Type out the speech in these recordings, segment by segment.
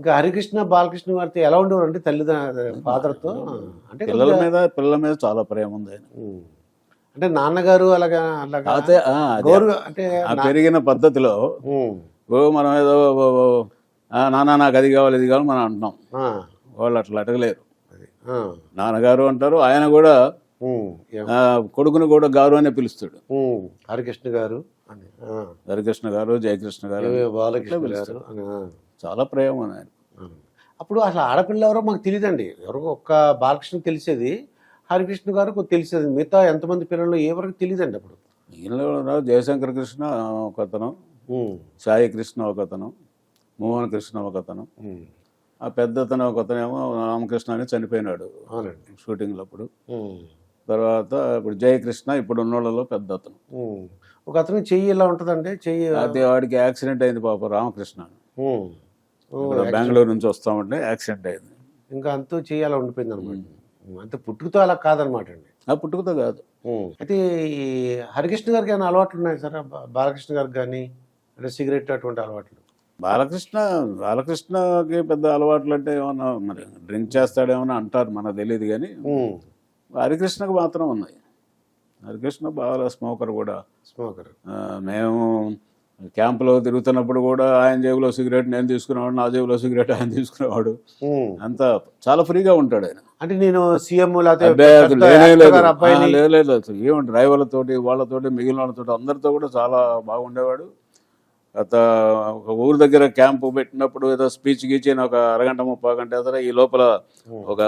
ఇంకా హరికృష్ణ బాలకృష్ణ గారితో ఎలా ఉండేవారు అంటే ఫాదర్తో అంటే పిల్లల మీద చాలా ప్రేమ ఉంది ఆయన. అంటే నాన్నగారు అలాగా అలాగా అయితే గౌరవ అంటే పెరిగిన పద్ధతిలో మనం ఏదో నాన్న నాకు అది కావాలి ఇది కావాలి మనం అంటున్నాం, వాళ్ళు అట్లా అడగలేరు. నాన్నగారు అంటారు, ఆయన కూడా కొడుకుని కూడా గారు అనే పిలుస్తాడు. హరికృష్ణ గారు హరికృష్ణ గారు, జయకృష్ణ గారు, బాలకృష్ణ చాలా ప్రేమ ఆయన. అప్పుడు అసలు ఆడపిల్ల ఎవరో మాకు తెలియదండి. ఎవరో ఒక్క బాలకృష్ణ తెలిసేది, హరికృష్ణ గారు తెలిసేది. మిగతా ఎంతమంది పిల్లలు ఎవరికి తెలియదండి అప్పుడు. ఈయనలో జయశంకర్ కృష్ణ ఒకతను, సాయి కృష్ణ ఒకతను, మోహన్ కృష్ణ ఒకతను, ఆ పెద్దతను ఒకతనేమో రామకృష్ణ అని చనిపోయినాడు షూటింగ్లో అప్పుడు. తర్వాత ఇప్పుడు జయకృష్ణ ఇప్పుడు ఉన్నోళ్ళలో పెద్ద అతను. ఒక అతను చెయ్యి ఎలా ఉంటుందంటే చెయ్యి అదే వాడికి యాక్సిడెంట్ అయింది పాప రామకృష్ణ. బెంగళూరు నుంచి వస్తామంటే యాక్సిడెంట్ అయింది. ఇంకా అంతా చెయ్యి అలా ఉండిపోయింది అనమాట. అంతే పుట్టుకతో అలా కాదనమాట అండి. ఆ పుట్టుకతో కాదు. అయితే ఈ హరికృష్ణ గారికి ఏమైనా అలవాట్లు ఉన్నాయి సార్? బాలకృష్ణ గారికి కానీ అంటే సిగరెట్ అటువంటి అలవాట్లు? బాలకృష్ణకి పెద్ద అలవాట్లు అంటే ఏమన్నా మరి డ్రింక్ చేస్తాడేమన్నా అంటారు, మనకు తెలియదు. కానీ హరికృష్ణకు మాత్రం ఉన్నాయి. హరికృష్ణ బాగా స్మోకర్ కూడా. మేము క్యాంపులో తిరుగుతున్నప్పుడు కూడా ఆయన జేబులో సిగరెట్ నేను తీసుకునేవాడు, నా జేబులో సిగరెట్ ఆయన తీసుకునేవాడు. అంతా చాలా ఫ్రీగా ఉంటాడు ఆయన. అంటే నేను సీఎం లేదు ఏమంటే డ్రైవర్లతోటి వాళ్ళతోటి మిగిలిన వాళ్ళతో అందరితో కూడా చాలా బాగుండేవాడు. ఒక ఊరు దగ్గర క్యాంపు పెట్టినప్పుడు ఏదో స్పీచ్ గీచి ఒక అరగంట 30 గంట ఎదుర ఈ లోపల ఒక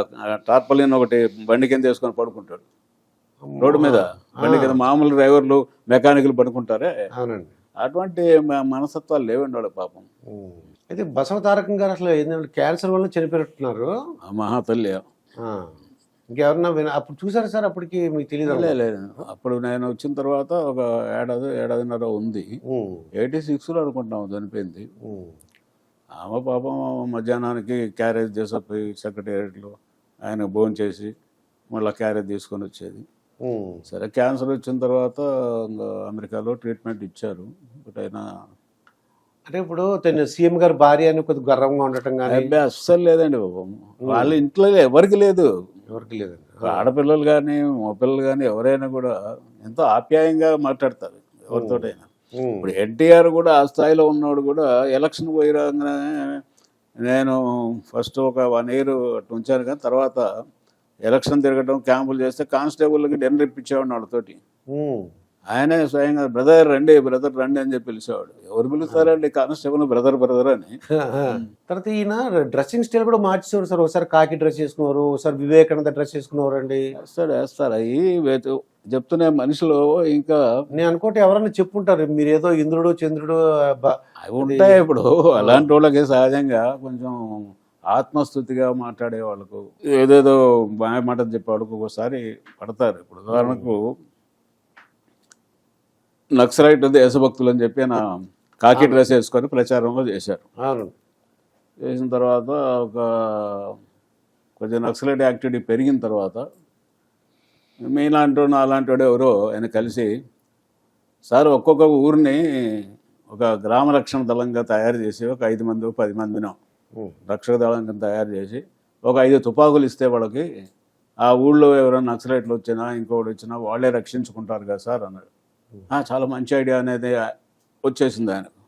టార్పలిన్ ఒకటి బండి కింద వేసుకొని పడుకుంటాడు రోడ్డు మీద. బండి కింద మామూలు డ్రైవర్లు మెకానికల్ పడుకుంటారే, అటువంటి మనస్తత్వాలు లేవండి వాడు పాపం. అయితే బసవ తారకం గారు అసలు ఏంటంటే క్యాన్సర్ వల్ల చనిపోయినట్టున్నారు. మహాతల్లి ఇంకెవరన్నా అప్పుడు చూసారు సార్? అప్పటికి మీకు తెలియదు? లేదు, అప్పుడు నేను వచ్చిన తర్వాత ఒక ఏడాదిన్నర ఉంది. 86లో అనుకుంటున్నాము చనిపోయింది. ఆమె పాపం మధ్యాహ్నానికి క్యారేజ్ చేసిపోయి సెక్రటేరియట్లో ఆయన భోజనం చేసి మళ్ళీ క్యారేజ్ తీసుకొని వచ్చేది. సరే క్యాన్సర్ వచ్చిన తర్వాత అమెరికాలో ట్రీట్మెంట్ ఇచ్చారు. బట్ అయినా అంటే ఇప్పుడు సీఎం గారు భార్య అని కొద్దిగా గర్వంగా ఉండటం కానీ అస్సలు లేదండి బాబు. వాళ్ళ ఇంట్లో ఎవరికి లేదు. ఆడపిల్లలు కానీ మగపిల్లలు కానీ ఎవరైనా కూడా ఎంతో ఆప్యాయంగా మాట్లాడతారు ఎవరితోటైనా. ఇప్పుడు ఎన్టీఆర్ కూడా ఆ స్థాయిలో ఉన్నవాడు కూడా ఎలక్షన్ పోయి రాగానే నేను ఫస్ట్ ఒక 1 year అటు ఉంచాను. కానీ తర్వాత ఎలక్షన్ తిరగడం క్యాంపులు చేస్తే కానిస్టేబుల్కి డిన్నర్ ఇప్పించేవాడు వాళ్ళతోటి. ఆయనే స్వయంగా బ్రదర్ రండి అని చెప్పి పిలిచేవాడు. ఎవరు పిలుస్తారండి కానిస్టేబుల్ బ్రదర్ అని. తర్వాత ఈయన డ్రెస్సింగ్ స్టైల్ కూడా మార్చేవారు సార్. ఒకసారి కాకి డ్రెస్ చేసుకున్నారు, ఒకసారి వివేకానంద డ్రెస్ చేసుకున్నారు అండి. వేస్తారు అవి చెప్తున్న మనుషులు. ఇంకా నేను అనుకుంటే ఎవరన్నా చెప్పుంటారు మీరు ఏదో ఇంద్రుడు చంద్రుడు అవి ఉంటాయి. ఇప్పుడు అలాంటి వాళ్ళకి సహజంగా కొంచెం ఆత్మస్థుతిగా మాట్లాడే వాళ్ళకు ఏదేదో బాగా మాట చెప్పేవాళ్ళకు ఒక్కోసారి పడతారు. ఇప్పుడు ఉదాహరణకు నక్సలైట్ దేశభక్తులు అని చెప్పి నా కాకి డ్రెస్ వేసుకొని ప్రచారంలో చేశారు. చేసిన తర్వాత కొంచెం నక్సలైట్ యాక్టివిటీ పెరిగిన తర్వాత మీలాంటి అలాంటి వాడు ఎవరో ఆయన కలిసి, సార్ ఒక్కొక్క ఊరిని ఒక గ్రామ రక్షణ దళంగా తయారు చేసి ఒక 5 మంది 10 మందినో రక్షక దళంగా తయారు చేసి ఒక 5 తుపాకులు ఇస్తే వాళ్ళకి ఆ ఊళ్ళో ఎవరైనా నక్సలైట్లు వచ్చినా ఇంకోటి వచ్చినా వాళ్ళే రక్షించుకుంటారు కదా సార్ అన్నాడు. చాలా మంచి ఐడియా అనేది వచ్చేసింది ఆయనకు.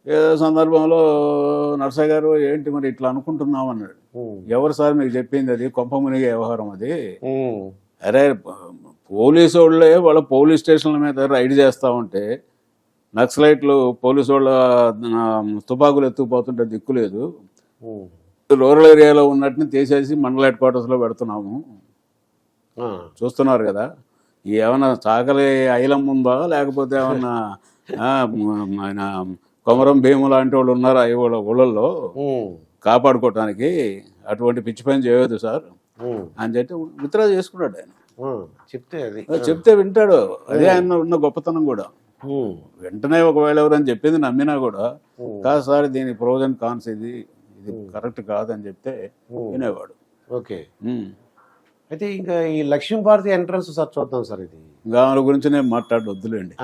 ఏదో సందర్భంలో నర్సయ్య గారు ఏంటి మరి ఇట్లా అనుకుంటున్నాం అన్నాడు. ఎవరు సార్ మీకు చెప్పింది? అది కొంప మునిగే వ్యవహారం అది. అరే పోలీసు వాళ్ళే వాళ్ళ పోలీస్ స్టేషన్ల మీద రైడ్ చేస్తూ ఉంటే నక్సలైట్లు పోలీసు వాళ్ళ తుపాకులు ఎత్తుకుపోతుంటే దిక్కులేదు. రూరల్ ఏరియాలో ఉన్నట్టుని తీసేసి మండల హెడ్ క్వార్టర్స్లో పెడుతున్నాము, చూస్తున్నారు కదా. ఏమన్నా చాకలి ఐలం ఉందా లేకపోతే ఏమన్నా ఆయన కొమరం భీము లాంటి వాళ్ళు ఉన్నారా వాళ్ళ ఊళ్ళల్లో కాపాడుకోవటానికి? అటువంటి పిచ్చి పని చేయవద్దు సార్ అని చెప్పి విత్డ్రా చేసుకున్నాడు ఆయన. చెప్తే వింటాడు. అదే ఆయన ఉన్న గొప్పతనం కూడా. వెంటనే ఒకవేళ ఎవరని చెప్పింది నమ్మినా కూడా కాదు సార్ దీని ప్రోస్ అండ్ కాన్స్ ఇది కరెక్ట్ కాదని చెప్తే వినేవాడు. ఓకే. అయితే ఇంకా ఈ లక్ష్మీభారతి ఎంట్రన్స్ సార్ చూద్దాం సార్. ఇది ఇంకా ఆమె గురించి నేను మాట్లాడొద్దులేండి.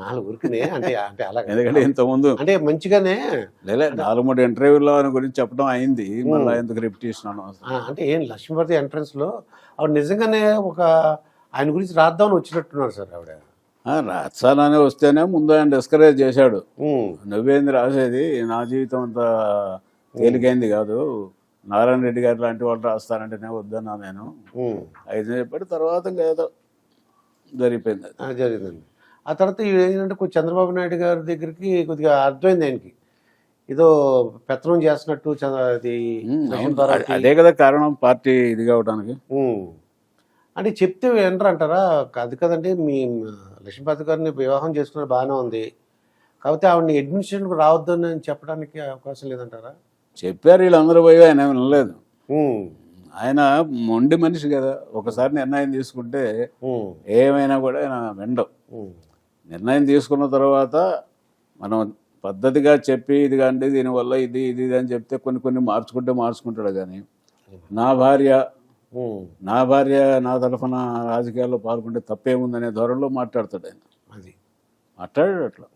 వాళ్ళ ఊరికినే అంటే అంటే అలా ఎందుకంటే ఇంతకుముందు అంటే మంచిగానే లేలే 4-3 ఇంటర్వ్యూలో ఆయన గురించి చెప్పడం అయింది. మళ్ళీ ఎందుకు రిపిటేషన్ అనవసరం. అంటే ఏం లక్ష్మీపతి ఎంట్రన్స్ లో ఆవిడ నిజంగానే ఒక ఆయన గురించి రాద్దామని వచ్చినట్టున్నారు సార్ ఆవిడ. రాత్సాలనే వస్తేనే ముందు ఆయన డిస్కరేజ్ చేశాడు. ఉమ్, నువ్వేంది రాసేది, నా జీవితం అంతా తేలికైంది కాదు, నారాయణ రెడ్డి గారు లాంటి వాళ్ళు రాస్తానంటేనే వద్దన్నా నేను ఉమ్. అయితే చెప్పాడు. తర్వాత ఇంకా ఏదో జరిగిపోయింది అది. జరిగిందండి. ఆ తర్వాత ఏంటంటే కొంచెం చంద్రబాబు నాయుడు గారి దగ్గరికి కొద్దిగా అర్థమైంది ఆయనకి, ఏదో పెత్తనం చేస్తున్నట్టు అది అవును, అదే కదా కారణం పార్టీ ఇది కావడానికి. అంటే చెప్తే వినరు అంటారా? అది కదండి, మీ లక్ష్మీపతి గారిని వివాహం చేసుకున్న బాగానే ఉంది, కాకపోతే ఆవిడని అడ్మినిస్ట్రేషన్కి రావద్దని చెప్పడానికి అవకాశం లేదంటారా? చెప్పారు వీళ్ళందరూ పోయి, ఆయన వినలేదు. ఉమ్, ఆయన మొండి మనిషి కదా, ఒకసారి నిర్ణయం తీసుకుంటే ఉమ్, ఏమైనా కూడా ఆయన వినడం. ఉమ్, నిర్ణయం తీసుకున్న తర్వాత మనం పద్ధతిగా చెప్పి ఇది కండి దీనివల్ల ఇది ఇది ఇది అని చెప్తే కొన్ని మార్చుకుంటాడు. కానీ నా భార్య ఉమ్. నా తరఫున రాజకీయాల్లో పాల్గొంటే తప్పేముందనే ధోరణిలో మాట్లాడతాడు ఆయన. అది మాట్లాడాడు అట్లా.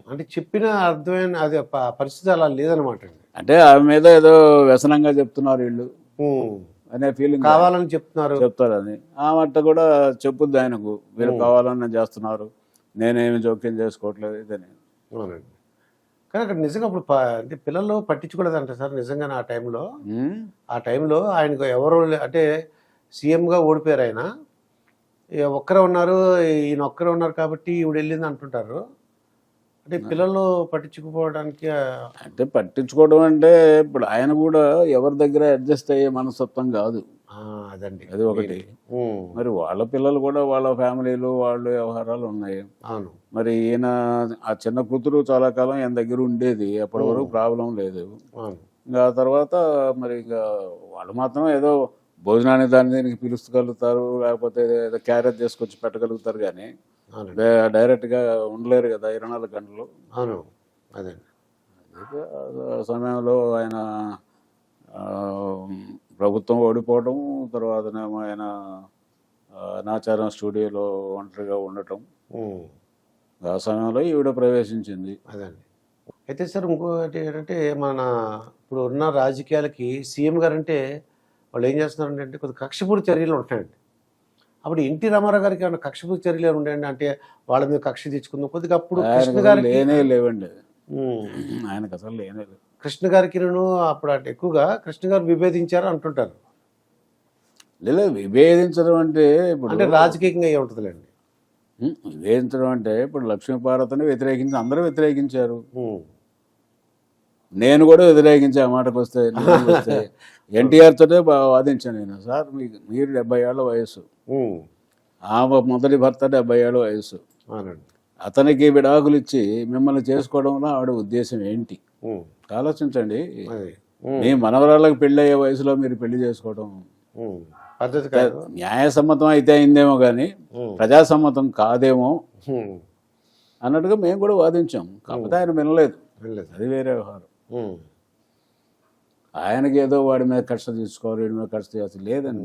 అంటే చెప్పిన అర్థమైన అది పరిస్థితి అలా లేదనమాట అండి. అంటే ఆమె మీద ఏదో వ్యసనంగా చెప్తున్నారు వీళ్ళు అనే ఫీలింగ్ కావాలని చెప్తారని. ఆ మట్ట కూడా చెప్పుద్ది ఆయనకు, మీరు కావాలని చేస్తున్నారు, నేనేమి జోక్యం చేసుకోవట్లేదు ఇదని. అవునండి. కానీ అక్కడ నిజంగా అప్పుడు అంటే పిల్లలు పట్టించుకోలేదంట సార్ నిజంగానే ఆ టైంలో ఆయనకు ఎవరు అంటే సీఎంగా ఓడిపోయారు ఆయన, ఒక్కరే ఉన్నారు, ఈయన ఒక్కరే ఉన్నారు కాబట్టి ఈవిడ వెళ్ళింది అంటుంటారు. అంటే పిల్లలు పట్టించుకోవడానికి అంటే పట్టించుకోవడం అంటే ఇప్పుడు ఆయన కూడా ఎవరి దగ్గర అడ్జస్ట్ అయ్యే మనస్తత్వం కాదు. అదండి అది ఒకటి. మరి వాళ్ళ పిల్లలు కూడా వాళ్ళ ఫ్యామిలీలు వాళ్ళ వ్యవహారాలు ఉన్నాయి. అవును. మరి ఈయన ఆ చిన్న కూతురు చాలా కాలం ఈయన దగ్గర ఉండేది, అప్పటి వరకు ప్రాబ్లం లేదు. ఇంకా ఆ తర్వాత మరి ఇంకా వాళ్ళు మాత్రం ఏదో భోజనాన్ని దీనికి పిలుస్తగలుగుతారు, లేకపోతే ఏదో క్యారేజ్ చేసుకొచ్చి పెట్టగలుగుతారు, కానీ డైరెక్ట్గా ఉండలేరు కదా 24 గంటలు. అవును. అదే సమయంలో ఆయన ప్రభుత్వం ఓడిపోవడం, తర్వాతనేమో ఆయన నాచారం స్టూడియోలో ఒంటరిగా ఉండటం, ఆ సమయంలో ఈవిడ ప్రవేశించింది. అదండి. అయితే సార్ ఇంకోటి ఏంటంటే ఇప్పుడు ఉన్న రాజకీయాలకి సీఎం గారు అంటే వాళ్ళు ఏం చేస్తున్నారంటే కొద్దిగా కక్షపూరిత చర్యలు ఉంటాయండి. అప్పుడు ఎన్టీ రామారావు గారికి ఏమైనా కక్షపూరిత చర్యలు ఉండేయండి, అంటే వాళ్ళ మీద కక్ష తెచ్చుకుందాం కొద్దిగా అప్పుడు కృష్ణ గారికి లేవండి, ఆయనకు అసలు లేనే లేదు. కృష్ణ గారికి అప్పుడు అంటే ఎక్కువగా కృష్ణ గారు విభేదించారు అంటుంటారు. లేదు, విభేదించడం అంటే ఇప్పుడు అంటే రాజకీయంగా ఏ ఉంటుందిలేండి. విభేదించడం అంటే ఇప్పుడు లక్ష్మీపార్వతిని వ్యతిరేకించి అందరూ వ్యతిరేకించారు, నేను కూడా వ్యతిరేకించా. ఆ మాటకు వస్తే ఎన్టీఆర్ తోటే వాదించాను నేను. సార్ మీరు 70 ఏళ్ల వయసు, ఆమె మొదటి భర్త 70 ఏళ్ల వయసు, అతనికి విడాకులు ఇచ్చి మిమ్మల్ని చేసుకోవడంలో ఆవిడ ఉద్దేశం ఏంటి ఆలోచించండి. మీ మనవరాళ్ళకి పెళ్ళి అయ్యే వయసులో మీరు పెళ్లి చేసుకోవడం న్యాయసమ్మతం అయితే అయిందేమో కానీ ప్రజాసమ్మతం కాదేమో అన్నట్టుగా మేము కూడా వాదించాం. కాకపోతే ఆయన వినలేదు, అది వేరే వ్యవహారం. ఆయనకి ఏదో వాడి మీద కష్ట తీసుకోవాలి, వీడి మీద కష్ట చేయాల్సి లేదండి.